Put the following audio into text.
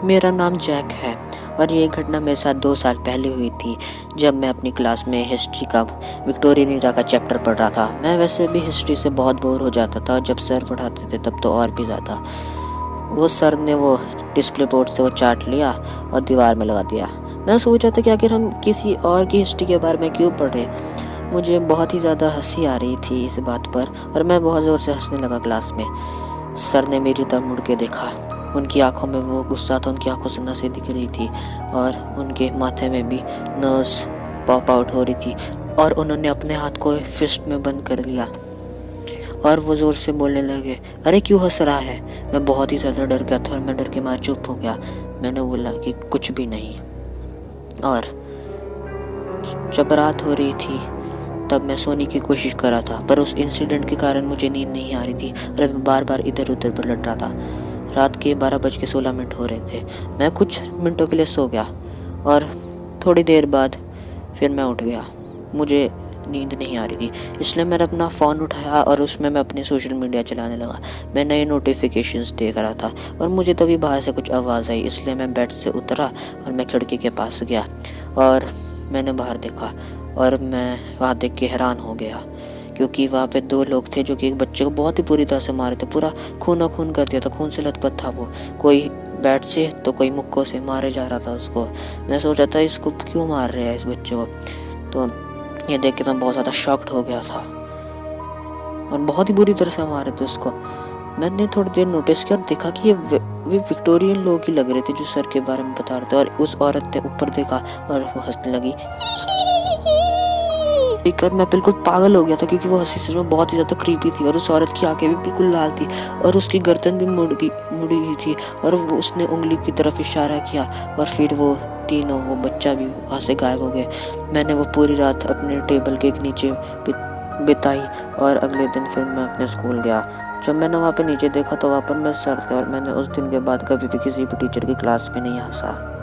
मेरा नाम जैक है और ये घटना मेरे साथ 2 साल पहले हुई थी, जब मैं अपनी क्लास में हिस्ट्री का विक्टोरियन एरा का चैप्टर पढ़ रहा था। मैं वैसे भी हिस्ट्री से बहुत बोर हो जाता था और जब सर पढ़ाते थे तब तो और भी ज़्यादा। वो सर ने वो डिस्प्ले बोर्ड से वो चार्ट लिया और दीवार में लगा दिया। मैं सोच रहा था कि आखिर हम किसी और की हिस्ट्री के बारे में क्यों पढ़े। मुझे बहुत ही ज़्यादा हंसी आ रही थी इस बात पर और मैं बहुत ज़ोर से हंसने लगा क्लास में। सर ने मेरी तरफ मुड़ के देखा। उनकी आंखों में वो गुस्सा था, उनकी आंखों से नसें दिख रही थी और उनके माथे में भी नर्व्स पॉप आउट हो रही थी और उन्होंने अपने हाथ को फिस्ट में बंद कर लिया और वो ज़ोर से बोलने लगे, अरे क्यों हंस रहा है। मैं बहुत ही ज़्यादा डर गया था और मैं डर के मारे चुप हो गया। मैंने बोला कि कुछ भी नहीं। और जब रात हो रही थी तब मैं सोने की कोशिश कर रहा था, पर उस इंसिडेंट के कारण मुझे नींद नहीं आ रही थी और मैं बार बार इधर उधर पलट रहा था। रात के 12:16 हो रहे थे। मैं कुछ मिनटों के लिए सो गया और थोड़ी देर बाद फिर मैं उठ गया। मुझे नींद नहीं आ रही थी, इसलिए मैंने अपना फ़ोन उठाया और उसमें मैं अपने सोशल मीडिया चलाने लगा। मैं नए नोटिफिकेशंस देख रहा था और मुझे तभी बाहर से कुछ आवाज़ आई, इसलिए मैं बेड से उतरा और मैं खिड़की के पास गया और मैंने बाहर देखा और मैं वहाँ देख के हैरान हो गया, क्योंकि वहाँ पे 2 लोग थे जो कि एक बच्चे को बहुत ही बुरी तरह से मारे थे। पूरा खून खून कर दिया था, खून से लथपथ था वो। कोई बैट से तो कोई मुक्कों से मारे जा रहा था उसको। मैं सोच रहा था इसको क्यों मार रहे हैं इस बच्चे को। तो ये देख के मैं बहुत ज़्यादा शॉक्ड हो गया था और बहुत ही बुरी तरह से मारे थे उसको। मैंने थोड़ी देर नोटिस किया और देखा कि वे विक्टोरियन लोग ही लग रहे थे जो सर के बारे में बता रहे थे। और उस औरत ने ऊपर देखा और वो हंसने लगी। देखकर मैं बिल्कुल पागल हो गया था, क्योंकि वो हंसी सच में बहुत ही ज़्यादा क्रीपी थी और उस औरत की आंखें भी बिल्कुल लाल थी और उसकी गर्दन भी मुड़ी हुई थी और वो उसने उंगली की तरफ इशारा किया और फिर वो तीनों, वो बच्चा भी वहाँ से गायब हो गए। मैंने वो पूरी रात अपने टेबल के नीचे बिताई और अगले दिन फिर मैं अपने स्कूल गया। जब मैंने वहाँ पे नीचे देखा तो वहाँ पर मैं सर थे और मैंने उस दिन के बाद कभी भी किसी भी टीचर की क्लास में नहीं हंसा।